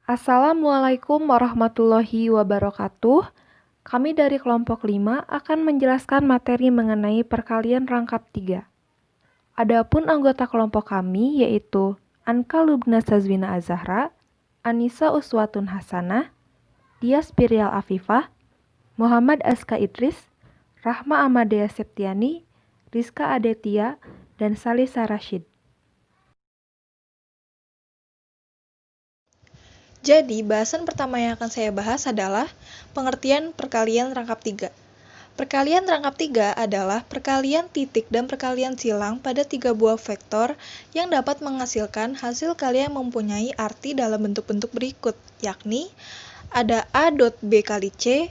Assalamualaikum warahmatullahi wabarakatuh. Kami dari kelompok 5 akan menjelaskan materi mengenai perkalian rangkap 3. Adapun anggota kelompok kami yaitu Anka Lubna Sazwina Azahra, Anissa Uswatun Hasanah, Dias Pirial Afifah, Muhammad Aska Idris, Rahma Amadea Septiani, Rizka Adetia, dan Salisa Rashid. Jadi, bahasan pertama yang akan saya bahas adalah pengertian perkalian rangkap 3. Perkalian rangkap 3 adalah perkalian titik dan perkalian silang pada 3 buah vektor yang dapat menghasilkan hasil kali yang mempunyai arti dalam bentuk-bentuk berikut, yakni ada A dot B kali C,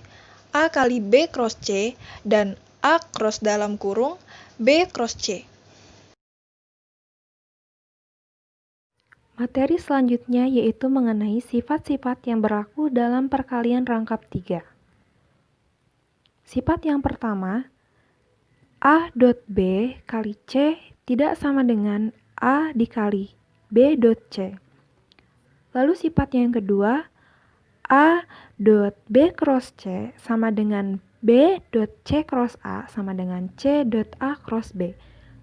A kali B cross C, dan A cross dalam kurung B cross C. Materi selanjutnya yaitu mengenai sifat-sifat yang berlaku dalam perkalian rangkap 3. Sifat yang pertama, A dot B kali C tidak sama dengan A dikali B dot C. Lalu sifat yang kedua, A dot B cross C sama dengan B dot C cross A sama dengan C dot A cross B,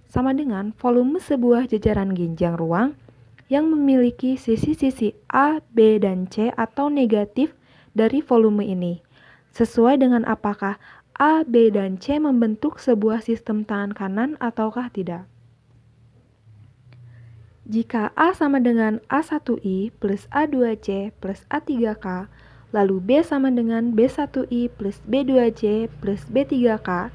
sama dengan volume sebuah jajaran genjang ruang yang memiliki sisi-sisi A, B, dan C atau negatif dari volume ini, sesuai dengan apakah A, B, dan C membentuk sebuah sistem tangan kanan ataukah tidak. Jika A sama dengan A1I plus A2C plus A3K, lalu B sama dengan B1I plus B2C plus B3K,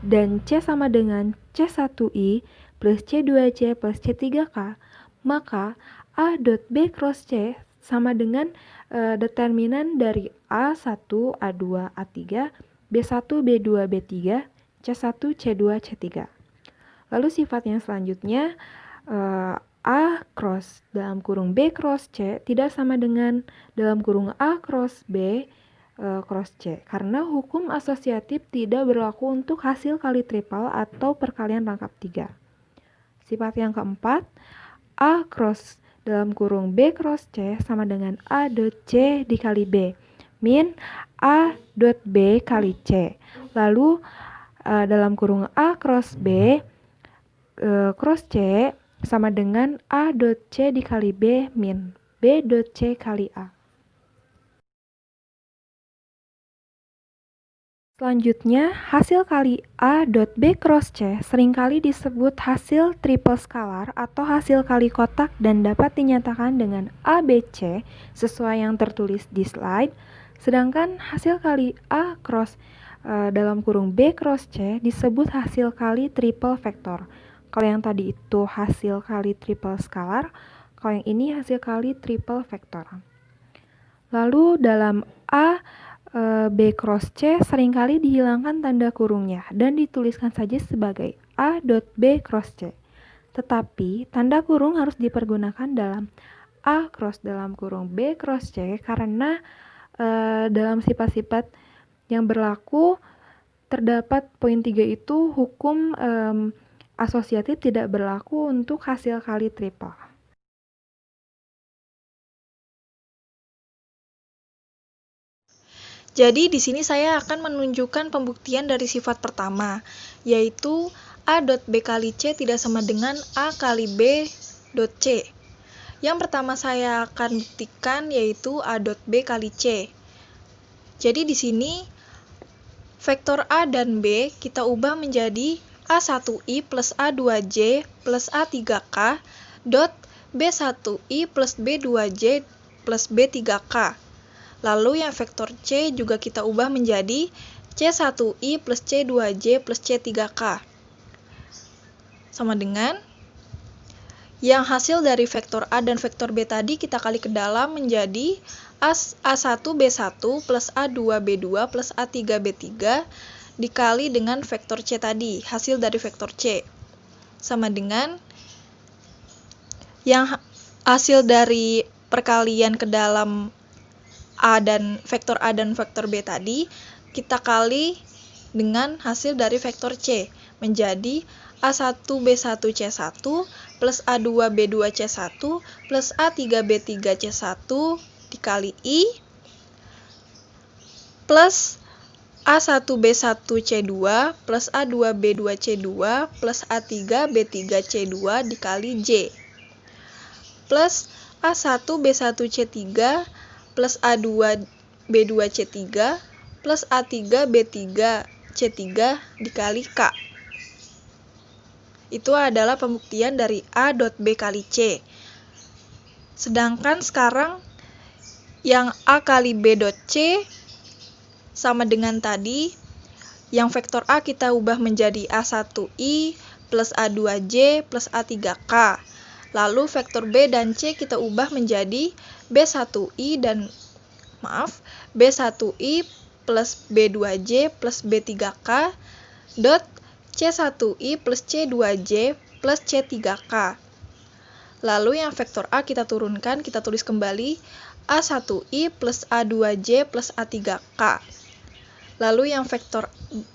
dan C sama dengan C1I plus C2C plus C3K, maka A dot B cross C sama dengan determinan dari A1, A2, A3, B1, B2, B3, C1, C2, C3. Lalu sifat yang selanjutnya, A cross dalam kurung B cross C tidak sama dengan dalam kurung A cross B cross C, karena hukum asosiatif tidak berlaku untuk hasil kali triple atau perkalian rangkap 3. Sifat yang keempat, A cross dalam kurung B cross C sama dengan A dot C dikali B, min A dot B kali C. Lalu dalam kurung A cross B cross C sama dengan A dot C dikali B min B dot C kali A. Selanjutnya, hasil kali A dot B cross C seringkali disebut hasil triple skalar atau hasil kali kotak dan dapat dinyatakan dengan ABC sesuai yang tertulis di slide, sedangkan hasil kali A cross dalam kurung B cross C disebut hasil kali triple vektor. Kalau yang tadi itu hasil kali triple skalar, kalau yang ini hasil kali triple vektor. Lalu dalam A B cross C seringkali dihilangkan tanda kurungnya dan dituliskan saja sebagai A dot B cross C. Tetapi tanda kurung harus dipergunakan dalam A cross dalam kurung B cross C karena dalam sifat-sifat yang berlaku terdapat poin 3 itu hukum asosiatif tidak berlaku untuk hasil kali triple. Jadi di sini saya akan menunjukkan pembuktian dari sifat pertama, yaitu A dot B kali C tidak sama dengan A kali B dot C. Yang pertama saya akan buktikan yaitu A dot B kali C. Jadi di sini vektor A dan B kita ubah menjadi A1I plus A2J plus A3K dot B1I plus B2J plus B3K. Lalu yang vektor C juga kita ubah menjadi C1I plus C2J plus C3K. Sama dengan yang hasil dari vektor A dan vektor B tadi kita kali ke dalam menjadi A1B1 plus A2B2 plus A3B3 dikali dengan vektor C tadi, hasil dari vektor C. Sama dengan yang hasil dari perkalian ke dalam vektor A dan vektor B tadi kita kali dengan hasil dari vektor C menjadi A1B1C1 plus A2B2C1 plus A3B3C1 dikali I plus A1B1C2 plus A2B2C2 plus A3B3C2 dikali J plus A1B1C3 plus A2B2C3 plus A3B3C3 dikali K. Itu adalah pembuktian dari A dot B kali C. Sedangkan sekarang yang A kali B dot C sama dengan tadi, yang vektor A kita ubah menjadi A1I plus A2J plus A3K. Lalu vektor B dan C kita ubah menjadi B1I plus B2J plus B3K dot C1I plus C2J plus C3K. Lalu yang vektor A kita turunkan, kita tulis kembali A1I plus A2J plus A3K. Lalu yang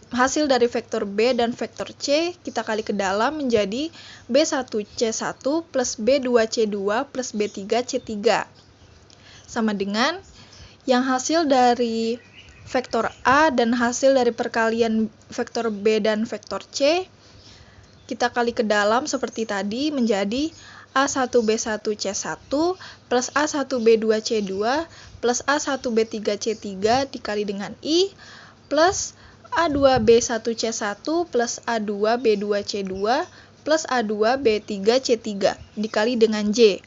hasil dari vektor B dan vektor C kita kali ke dalam menjadi B1C1 plus B2C2 plus B3C3. Sama dengan yang hasil dari vektor A dan hasil dari perkalian vektor B dan vektor C kita kali ke dalam seperti tadi menjadi A1B1C1 plus A1B2C2 plus A1B3C3 dikali dengan I plus A2B1C1 plus A2B2C2 plus A2B3C3 dikali dengan J.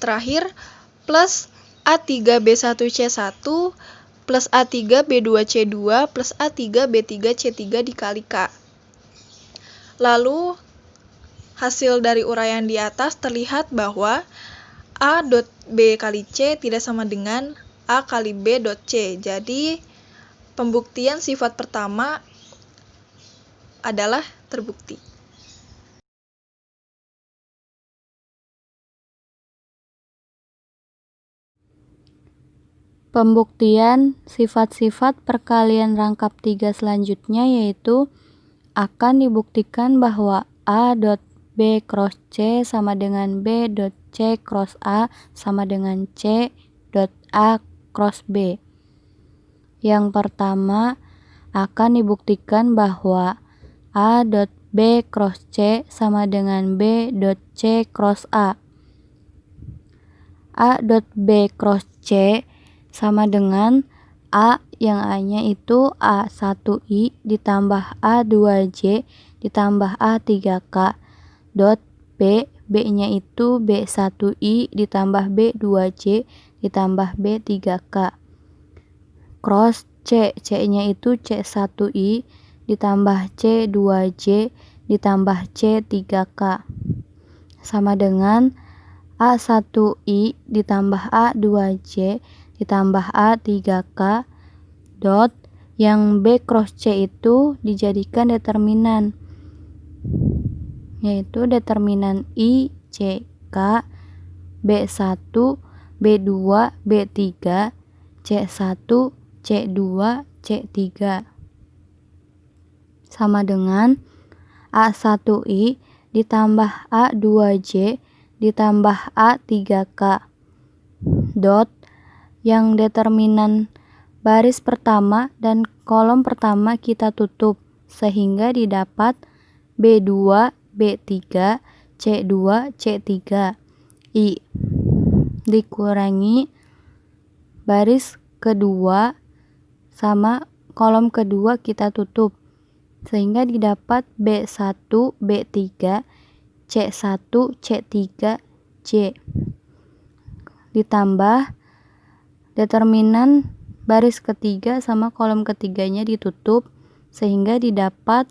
Terakhir, plus A3B1C1 plus A3B2C2 plus A3B3C3 dikali K. Lalu, hasil dari uraian di atas terlihat bahwa A dot B kali C tidak sama dengan A kali B dot C. Jadi, pembuktian sifat pertama adalah terbukti. Pembuktian sifat-sifat perkalian rangkap 3 selanjutnya yaitu akan dibuktikan bahwa A dot B cross C sama dengan B dot C cross A sama dengan C dot A cross B. Yang pertama, akan dibuktikan bahwa A dot B cross C sama dengan B dot C cross A. A dot B cross C sama dengan A yang A-nya itu A1I ditambah A2J ditambah A3K dot B, B-nya itu B1I ditambah B2J ditambah B3K cross C, C-nya itu C1I ditambah C2J ditambah C3K sama dengan A1I ditambah A2J ditambah A3K dot yang B cross C itu dijadikan determinan, yaitu determinan I, C, K, B1, B2, B3, C1, C2, C3 sama dengan A1I ditambah A2J ditambah A3K dot yang determinan baris pertama dan kolom pertama kita tutup sehingga didapat B2, B3, C2, C3 I dikurangi baris kedua sama kolom kedua kita tutup sehingga didapat B1, B3, C1, C3, J ditambah determinan baris ketiga sama kolom ketiganya ditutup sehingga didapat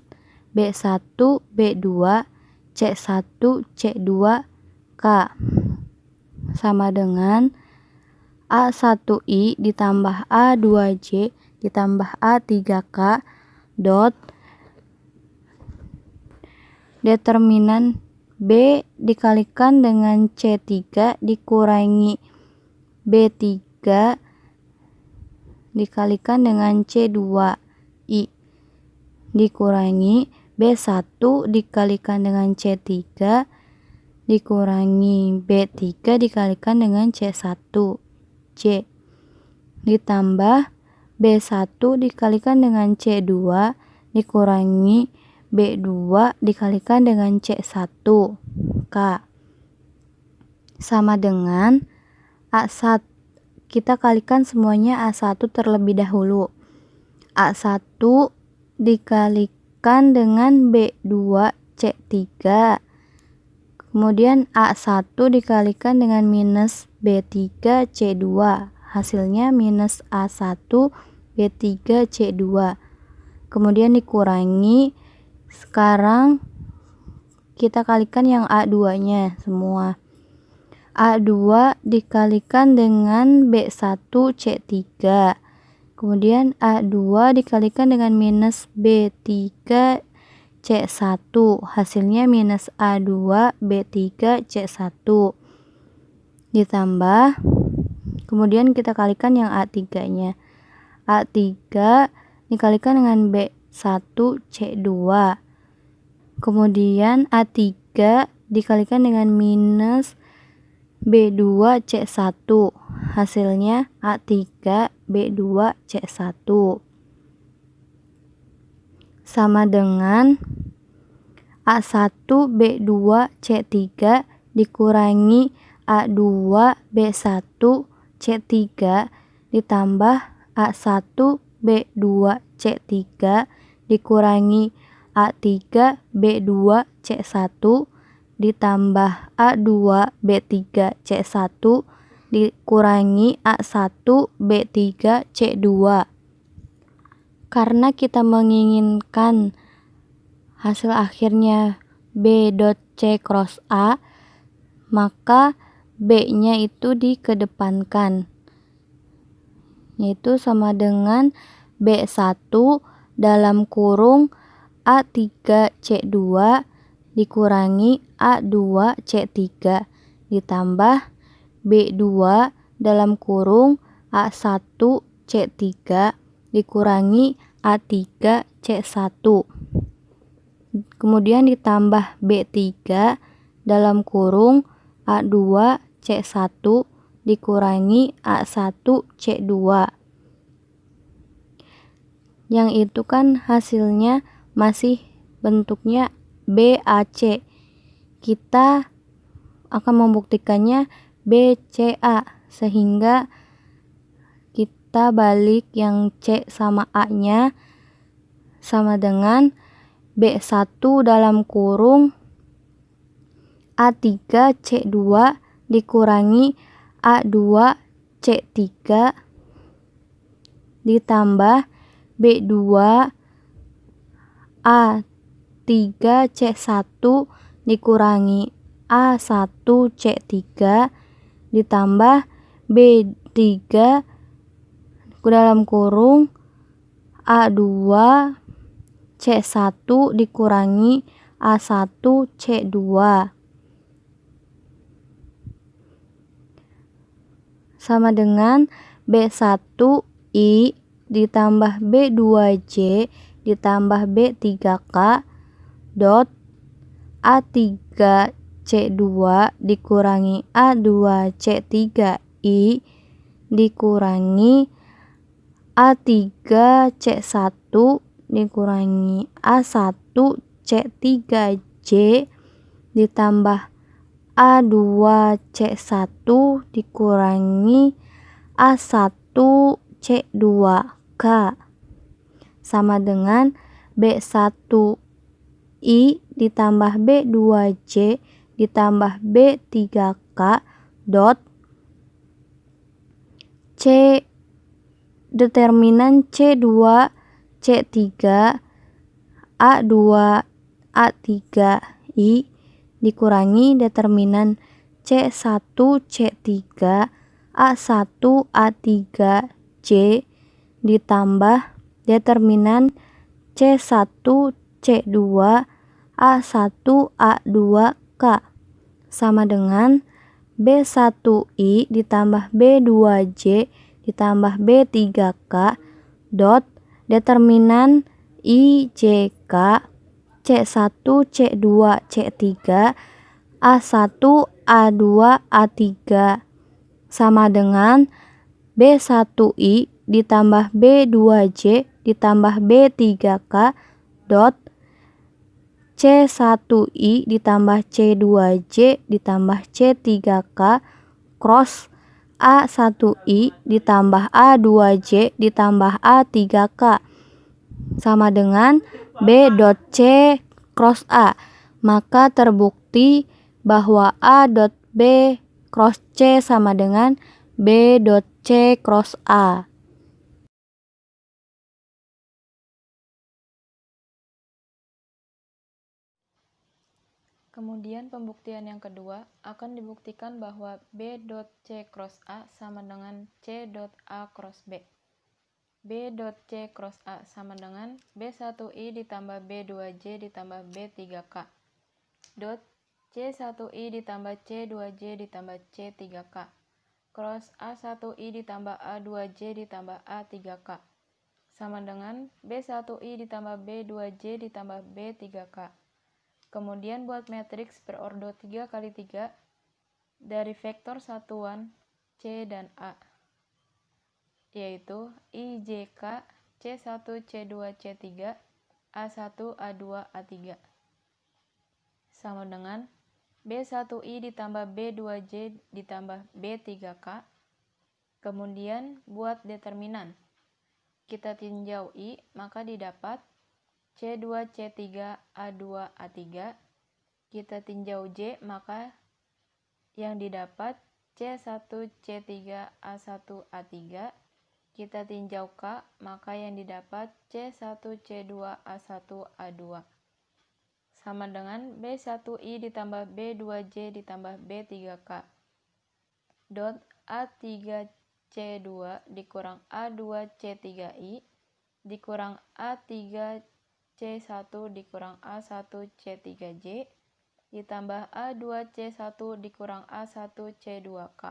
B1, B2, C1, C2, K sama dengan A1I ditambah A2J ditambah A3K dot determinan B dikalikan dengan C3 dikurangi B3 dikalikan dengan C2I dikurangi B1 dikalikan dengan C3 dikurangi B3 dikalikan dengan C1 C ditambah B1 dikalikan dengan C2 dikurangi B2 dikalikan dengan C1 K sama dengan A1. Kita kalikan semuanya A1 terlebih dahulu. A1 dikalikan dengan B2 C3. Kemudian A1 dikalikan dengan minus B3 C2. Hasilnya minus A1 B3 C2. Kemudian dikurangi. Sekarang kita kalikan yang A2-nya semua. A2 dikalikan dengan B1 C3. Kemudian A2 dikalikan dengan minus B3 C1. Hasilnya minus A2 B3 C1. Ditambah. Kemudian kita kalikan yang A3-nya. A3 dikalikan dengan B1 C2. Kemudian A3 dikalikan dengan minus B2 C1. Hasilnya A3 B2 C1 sama dengan A1 B2 C3 dikurangi A2 B1 C3 ditambah A1 B2 C3 dikurangi A3 B2 C1 ditambah A2 B3 C1 dikurangi A1 B3 C2. Karena kita menginginkan hasil akhirnya B.C cross A, maka B-nya itu dikedepankan, yaitu sama dengan B1 dalam kurung A3 C2 dikurangi A2 C3 ditambah B2 dalam kurung A1 C3 dikurangi A3 C1. Kemudian ditambah B3 dalam kurung A2 C1 dikurangi A1 C2. Yang itu kan hasilnya masih bentuknya BAC. Kita akan membuktikannya BCA, sehingga kita balik yang C sama A-nya sama dengan B1 dalam kurung A3 C2 dikurangi A2 C3 ditambah B2 A3 C1 dikurangi A1 C3 ditambah B3 dalam kurung A2 C1 dikurangi A1 C2 sama dengan B1I ditambah B2J ditambah B3K dot A3 C2 dikurangi A2 C3I dikurangi A3 C1 dikurangi A1 C3J ditambah A2 C1 dikurangi A1 C2K sama dengan B1I ditambah B2J ditambah B3K dot C determinan C2 C3 A2 A3I dikurangi determinan C1 C3 A1 A3J ditambah determinan C1 C2 A1 A2K sama dengan B1I ditambah B2J ditambah B3K dot determinan IJK C1 C2 C3 A1 A2 A3 sama dengan B1I ditambah B2J ditambah B3K dot C1I ditambah C2J ditambah C3K cross A1I ditambah A2J ditambah A3K sama dengan B dot C cross A. Maka terbukti bahwa A dot B cross C sama dengan B dot C cross A. Kemudian pembuktian yang kedua akan dibuktikan bahwa B dot C cross A sama dengan C dot A cross B. B dot C cross A sama dengan B1I ditambah B2J ditambah B3K dot C1I ditambah C2J ditambah C3K cross A1I ditambah A2J ditambah A3K sama dengan B1I ditambah B2J ditambah B3K. Kemudian buat matriks berordo 3 kali 3 dari vektor satuan C dan A, yaitu IJK C1 C2 C3 A1 A2 A3 sama dengan B1I ditambah B2J ditambah B3K. Kemudian buat determinan kita tinjau I, maka didapat C2 C3 A2 A3. Kita tinjau J, maka yang didapat C1 C3 A1 A3. Kita tinjau K, maka yang didapat C1 C2 A1 A2 sama dengan B1I ditambah B2J ditambah B3K dot A3C2 dikurang A2C3I dikurang A3C1 dikurang A1C3J ditambah A2C1 dikurang A1C2K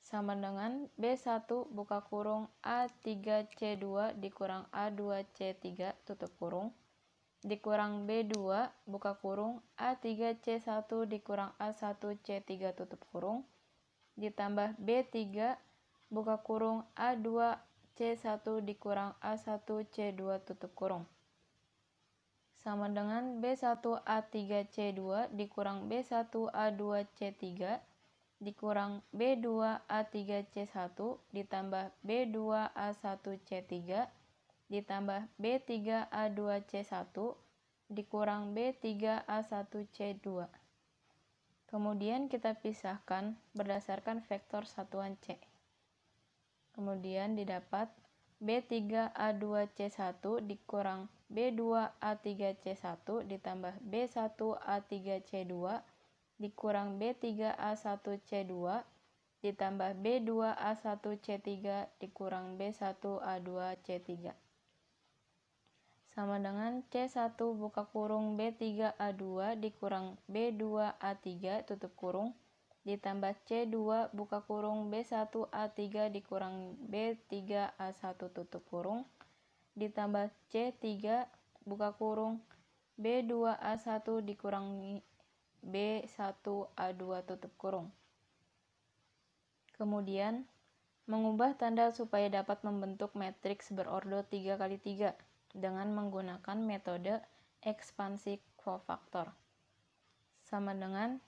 sama dengan B1 buka kurung A3C2 dikurang A2C3 tutup kurung dikurang B2 buka kurung A3C1 dikurang A1C3 tutup kurung ditambah B3 buka kurung A2C1 dikurang A1C2 tutup kurung sama dengan B1A3C2 dikurang B1A2C3 dikurang B2A3C1 ditambah B2A1C3 ditambah B3A2C1 dikurang B3A1C2. Kemudian kita pisahkan berdasarkan vektor satuan C. Kemudian didapat B3A2C1 dikurang B2A3C1 ditambah B1A3C2 dikurang B3A1C2 ditambah B2A1C3 dikurang B1A2C3 sama dengan C1 buka kurung B3A2 dikurang B2A3 tutup kurung ditambah C2 buka kurung B1A3 dikurang B3A1 tutup kurung ditambah C3 buka kurung B2A1 dikurangi B1A2 tutup kurung. Kemudian mengubah tanda supaya dapat membentuk matriks berordo 3 kali 3 dengan menggunakan metode ekspansi kofaktor sama dengan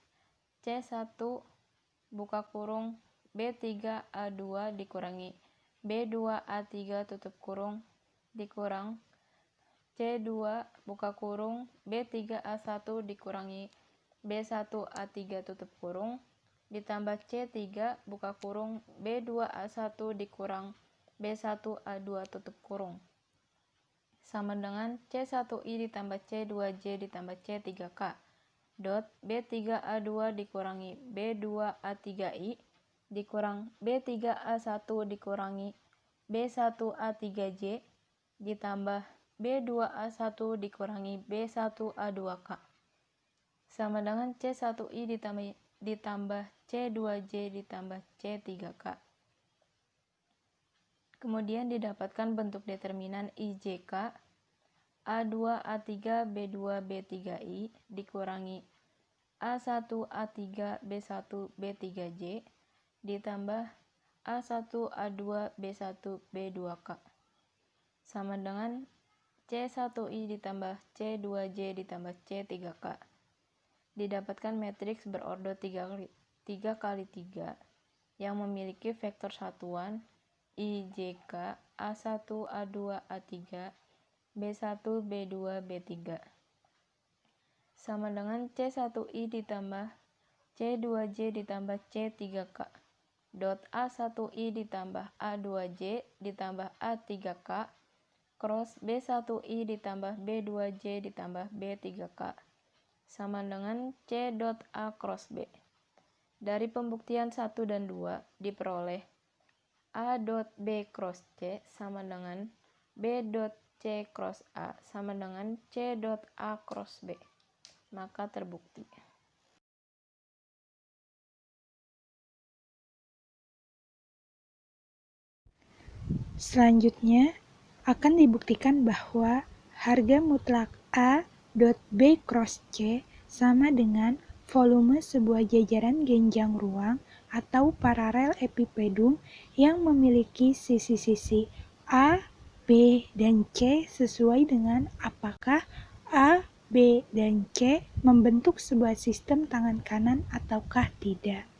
C1 buka kurung B3A2 dikurangi B2A3 tutup kurung dikurang C2 buka kurung B3A1 dikurangi B1A3 tutup kurung ditambah C3 buka kurung B2A1 dikurang B1A2 tutup kurung sama dengan C1I ditambah C2J ditambah C3K dot B3A2 dikurangi B2A3I dikurang B3A1 dikurangi B1A3J ditambah B2A1 dikurangi B1A2K sama dengan C1I ditambah C2J ditambah C3K. Kemudian didapatkan bentuk determinan IJK A2 A3 B2 B3I dikurangi A1 A3 B1 B3J ditambah A1, A2, B1, B2K sama dengan C1I ditambah C2J ditambah C3K. Didapatkan matriks berordo 3 kali 3 yang memiliki vektor satuan IJK A1, A2, A3, B1, B2, B3 sama dengan C1I ditambah C2J ditambah C3K dot A1I ditambah A2J ditambah A3K cross B1I ditambah B2J ditambah B3K sama dengan C dot A cross B. Dari pembuktian 1 dan 2 diperoleh A dot B cross C sama dengan B dot C cross A sama dengan C dot A cross B. Maka terbukti. Selanjutnya, akan dibuktikan bahwa harga mutlak A dot B cross C sama dengan volume sebuah jajaran genjang ruang atau paralel epipedum yang memiliki sisi-sisi A, B, dan C sesuai dengan apakah A, B, dan C membentuk sebuah sistem tangan kanan ataukah tidak.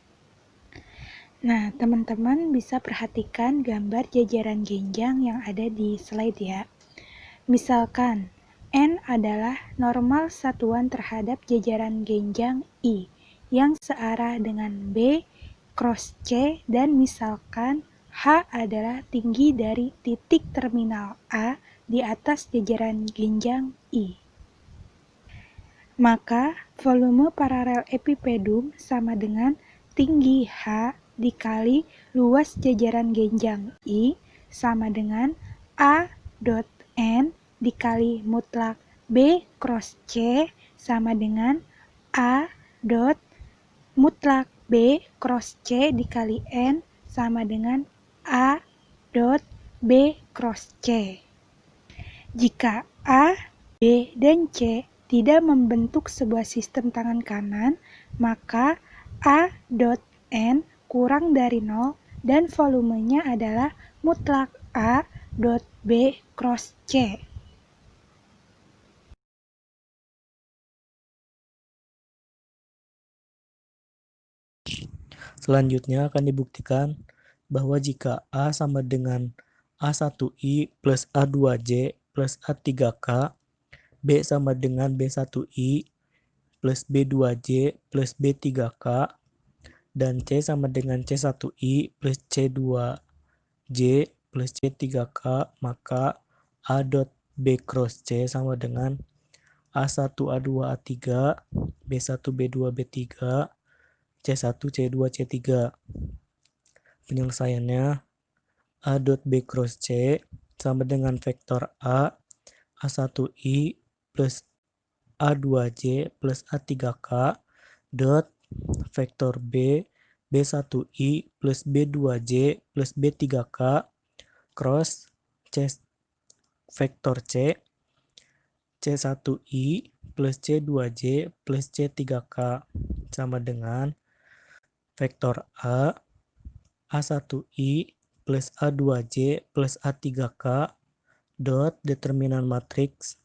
Nah, teman-teman bisa perhatikan gambar jajaran genjang yang ada di slide ya. Misalkan, N adalah normal satuan terhadap jajaran genjang I yang searah dengan B cross C dan misalkan H adalah tinggi dari titik terminal A di atas jajaran genjang I. Maka volume paralel epipedum sama dengan tinggi H dikali luas jajaran genjang I sama dengan A dot N dikali mutlak B cross C sama dengan A dot mutlak B cross C dikali N sama dengan A dot B cross C. Jika A, B, dan C tidak membentuk sebuah sistem tangan kanan, maka A dot N kurang dari 0 dan volumenya adalah mutlak A dot B cross C. Selanjutnya akan dibuktikan bahwa jika A sama dengan A1I plus A2J plus A3K, B sama dengan B1I plus B2J plus B3K, dan C sama dengan C1I plus C2J plus C3K, maka A dot B cross C sama dengan A1, A2, A3, B1, B2, B3, C1, C2, C3. Penyelesaiannya, A dot B cross C sama dengan vektor A, A1I plus A2J plus A3K dot vektor B, B1I plus B2J plus B3K cross C vektor C, C1I plus C2J plus C3K sama dengan vektor A, A1I plus A2J plus A3K dot determinan matriks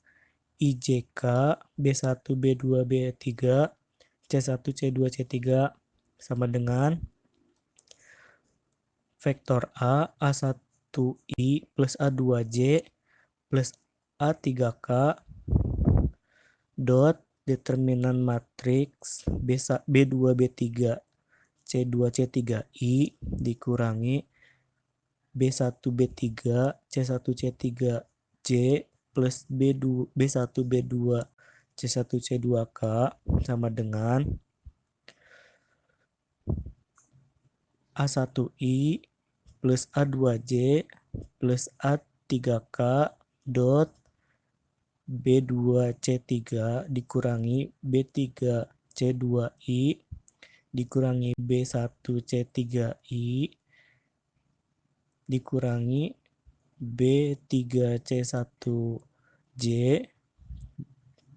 IJK B1, B2, B3, C1, C2, C3 sama dengan vektor A, A1I plus A2J plus A3K dot determinan matriks B2, B3, C2, C3I dikurangi B1, B3, C1, C3J plus B1, B2, C1, C2K sama dengan A1I plus A2J plus A3K dot B2 C3 dikurangi B3 C2I dikurangi B1 C3I dikurangi B3 C1J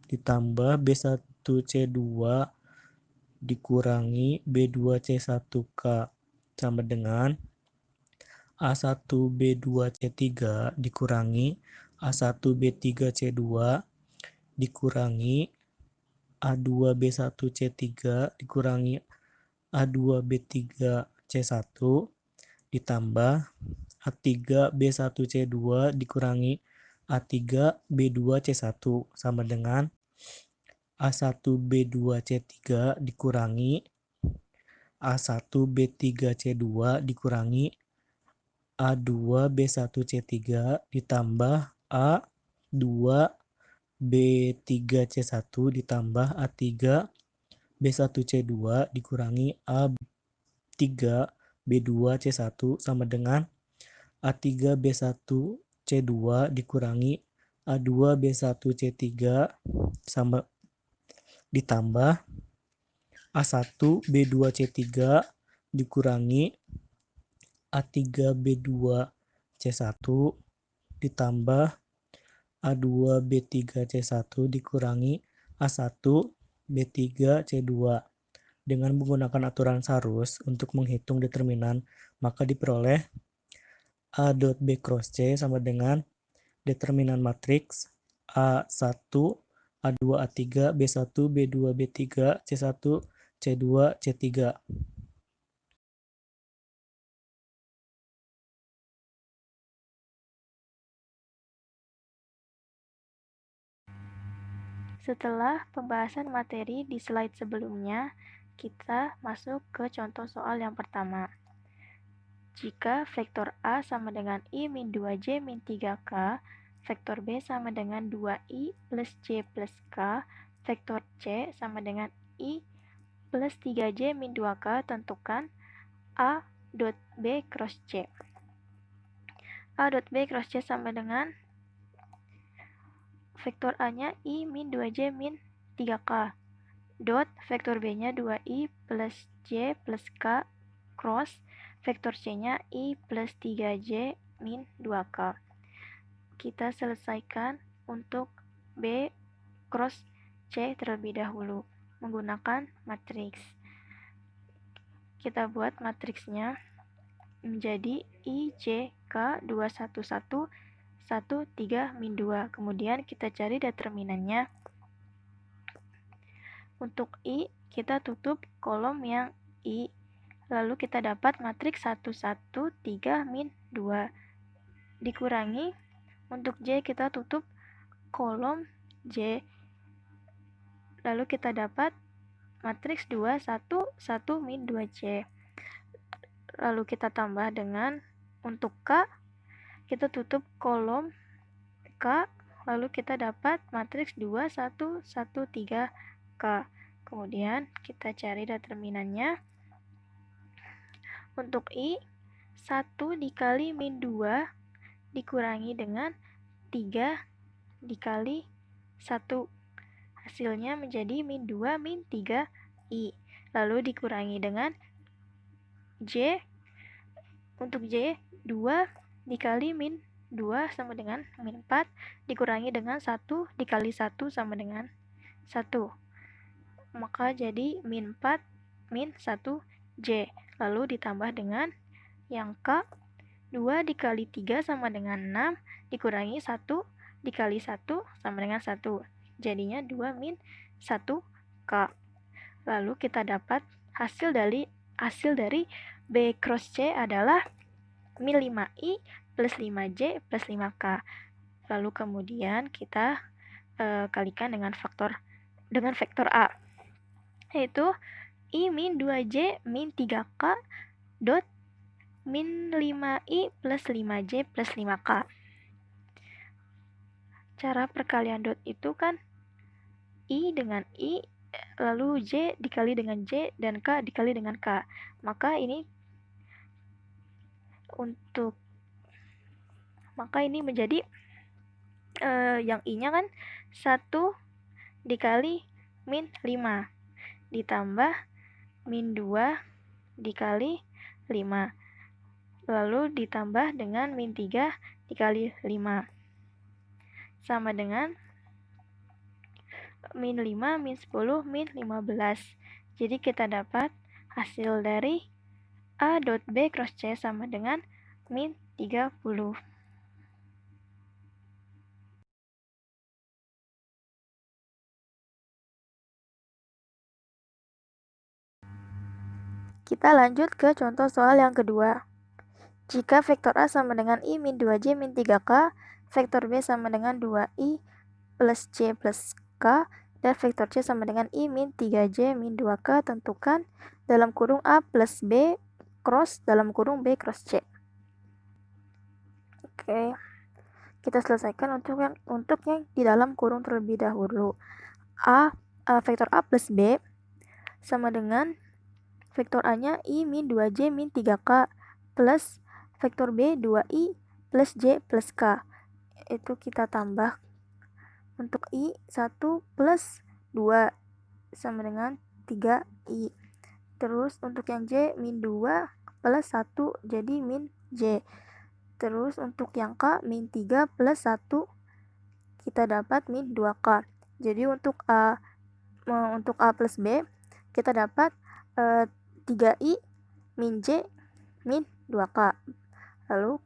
ditambah B1 C2 dikurangi B2 C1K sama dengan A1B2C3 dikurangi A1B3C2 dikurangi A2B1C3 dikurangi A2B3C1 ditambah A3B1C2 dikurangi A3B2C1 sama dengan A1B2C3 dikurangi A1B3C2 dikurangi A2B1C3 ditambah A2B3C1 ditambah A3B1C2 dikurangi A3B2C1 sama dengan A3B1C2 dikurangi A2B1C3 sama ditambah A1B2C3 dikurangi A3B2C1 ditambah A2B3C1 dikurangi A1B3C2. Dengan menggunakan aturan Sarus untuk menghitung determinan, maka diperoleh A dot B cross C sama dengan determinan matriks A1, A2, A3, B1, B2, B3, C1, C2, C3. Setelah pembahasan materi di slide sebelumnya, kita masuk ke contoh soal yang pertama. Jika vektor A sama dengan I min 2J min 3K, vektor B sama dengan 2I plus J plus K, vektor C sama dengan I plus 3J min 2K, tentukan A dot B cross C. A dot B cross C sama dengan vektor A-nya I min 2J min 3K, dot vektor B-nya 2I plus J plus K, cross vektor C-nya I plus 3J min 2K. Kita selesaikan untuk B cross C terlebih dahulu menggunakan matriks. Kita buat matriksnya menjadi I, J, K, 2, 1, 1, 1, 3, min 2. Kemudian kita cari determinannya. Untuk I, kita tutup kolom yang I. Lalu kita dapat matriks 1, 1, 3, min 2. Dikurangi, untuk J kita tutup kolom J. Lalu kita dapat matriks 2, 1, 1, min 2J. Lalu kita tambah dengan untuk K, kita tutup kolom K, lalu kita dapat matriks 2, 1, 1, 3, K. Kemudian kita cari determinannya. Untuk I, 1 dikali min 2 dikurangi dengan 3 dikali 1. Hasilnya menjadi min 2 min 3I. Lalu dikurangi dengan J. Untuk J, 2 dikali min 2 sama dengan min 4, dikurangi dengan 1 dikali 1 sama dengan 1. Maka jadi min 4 min 1J. Lalu ditambah dengan yang K, 2 dikali 3 sama dengan 6, dikurangi 1 dikali 1 sama dengan 1. Jadinya 2 min 1K. Lalu kita dapat hasil dari B cross C adalah min 5I plus 5J plus 5K. Lalu kemudian kita kalikan dengan vektor A, yaitu I min 2J min 3K dot min 5I plus 5J plus 5K. Cara perkalian dot itu kan I dengan I, lalu J dikali dengan J, dan K dikali dengan K. Maka ini menjadi yang I-nya kan 1 dikali min 5 ditambah min 2 dikali 5, lalu ditambah dengan min 3 dikali 5 sama dengan min 5 min 10 min 15. Jadi kita dapat hasil dari A dot B cross C sama dengan min 30. Kita lanjut ke contoh soal yang kedua. Jika vektor A sama dengan I min 2J min 3K, vektor B sama dengan 2I plus J plus K, dan vektor C sama dengan I min 3J min 2K, tentukan dalam kurung A plus B cross dalam kurung B cross C. Oke, kita selesaikan untuk yang di dalam kurung terlebih dahulu. Vektor A plus B sama dengan vektor A-nya I min 2J min 3K plus vektor B 2I plus J plus K. Itu kita tambah. Untuk I 1 plus 2 sama dengan 3I. Terus untuk yang J min 2 plus 1 jadi min J. Terus untuk yang K min 3 plus 1 kita dapat min 2K. Jadi untuk A plus B kita dapat 3I min J min 2K. Lalu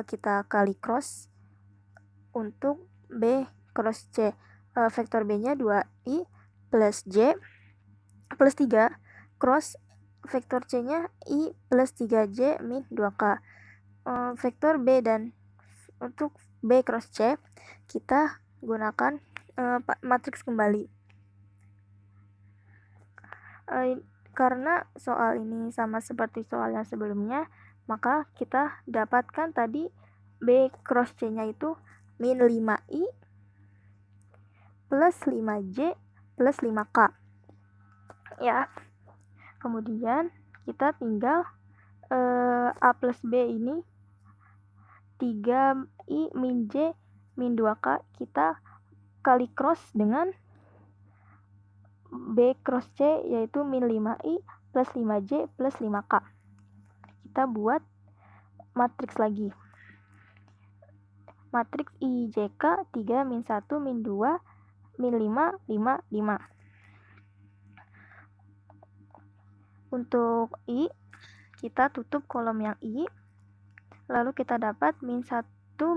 kita kali cross untuk B cross C. Vektor B-nya 2I plus J plus 3 cross vektor C-nya I plus 3J min 2K. Vektor B dan untuk B cross C kita gunakan matriks kembali. Karena soal ini sama seperti soal yang sebelumnya, maka kita dapatkan tadi B cross C-nya itu min 5I plus 5J plus 5K. Ya. Kemudian kita tinggal A plus B ini 3I min J min 2K kita kali cross dengan B cross C yaitu min 5I plus 5J plus 5K. Kita buat matriks lagi. Matriks IJK 3 min 1 min 2 min 5 5 5. Untuk I kita tutup kolom yang I, lalu kita dapat min 1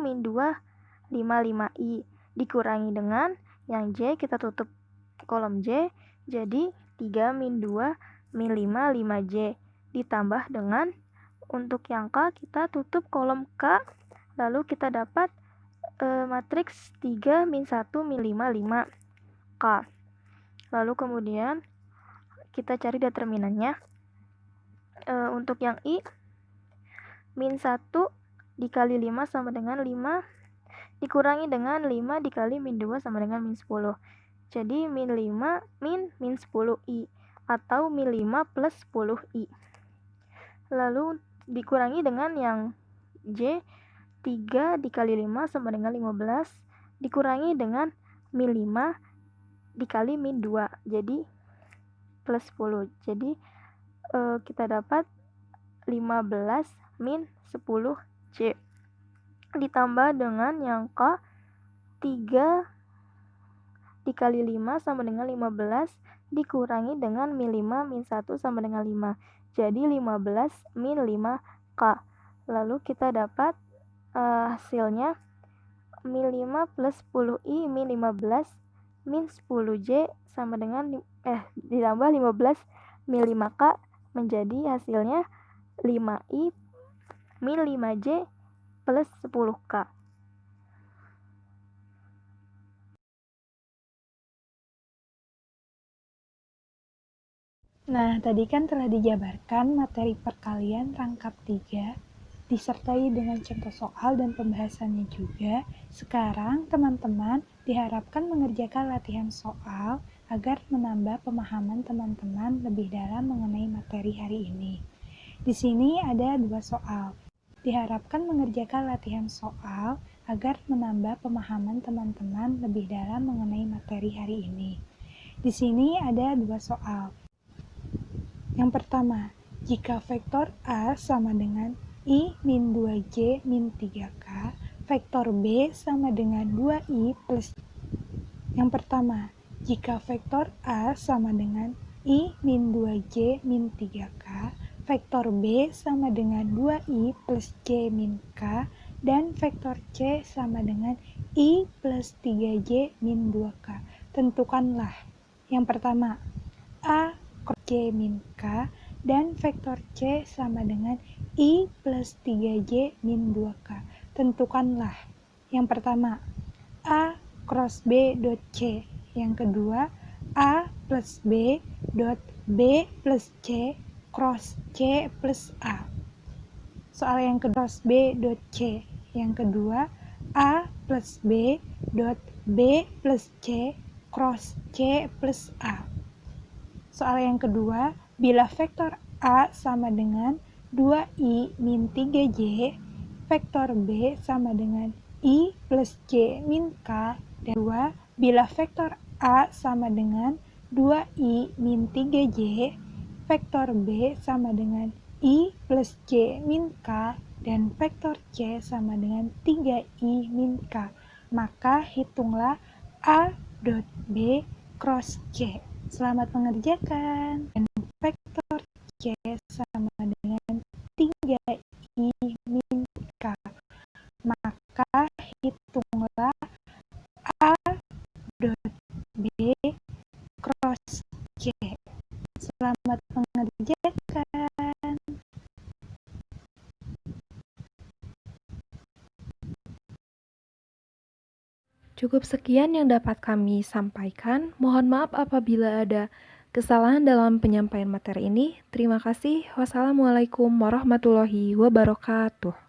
min 2 5 5I dikurangi dengan yang J kita tutup kolom J, jadi 3 min 2 min 5 5J ditambah dengan untuk yang K kita tutup kolom K, lalu kita dapat matriks 3 min 1 min 5 5K. Lalu kemudian kita cari determinannya. Untuk yang I min 1 dikali 5 sama dengan 5 dikurangi dengan 5 dikali min 2 sama dengan min 10. Jadi min 5 min 10I atau min 5 plus 10I. Lalu dikurangi dengan yang J 3 dikali 5 sama dengan 15 dikurangi dengan min 5 dikali min 2 jadi plus 10. Jadi kita dapat 15 min 10J ditambah dengan yang K 3 dikali 5 sama dengan 15 dikurangi dengan min 5 min 1 sama dengan 5 jadi 15 min 5K. Lalu kita dapat hasilnya min 5 plus 10I min 15 min 10J sama dengan ditambah 15 min 5K menjadi hasilnya 5I min 5J plus 10K. Nah, tadi kan telah dijabarkan materi perkalian rangkap 3 disertai dengan contoh soal dan pembahasannya juga. Sekarang teman-teman diharapkan mengerjakan latihan soal agar menambah pemahaman teman-teman lebih dalam mengenai materi hari ini. Di sini ada 2 soal. Diharapkan mengerjakan latihan soal agar menambah pemahaman teman-teman lebih dalam mengenai materi hari ini. Di sini ada 2 soal. Yang pertama, jika vektor A sama dengan I min 2J min 3K, vektor B sama dengan 2I plus. Yang pertama, jika vektor A sama dengan I min 2J min 3K, vektor B sama dengan 2I plus J min K, dan vektor C sama dengan I plus 3J min 2K. Tentukanlah. Yang pertama, A cross J min K, dan vektor C sama dengan I plus 3J min 2K. Tentukanlah. Yang pertama, A cross B dot C. Yang kedua, A plus B dot B plus C cross C plus A. Soal yang kedua, cross B dot C. Yang kedua, A plus B dot B plus C cross C plus A. Soal yang kedua, bila vektor A sama dengan 2I min 3J, vektor B sama dengan I plus J min K, dan 2, bila vektor A sama dengan 2I min 3J, vektor B sama dengan I plus J min K, dan vektor C sama dengan 3I min K. Maka hitunglah A dot B cross C. Selamat mengerjakan. Dan vektor C sama dengan 3I min K. Maka hitunglah A dot B cross C. Selamat mengerjakan. Cukup sekian yang dapat kami sampaikan. Mohon maaf apabila ada kesalahan dalam penyampaian materi ini. Terima kasih. Wassalamualaikum warahmatullahi wabarakatuh.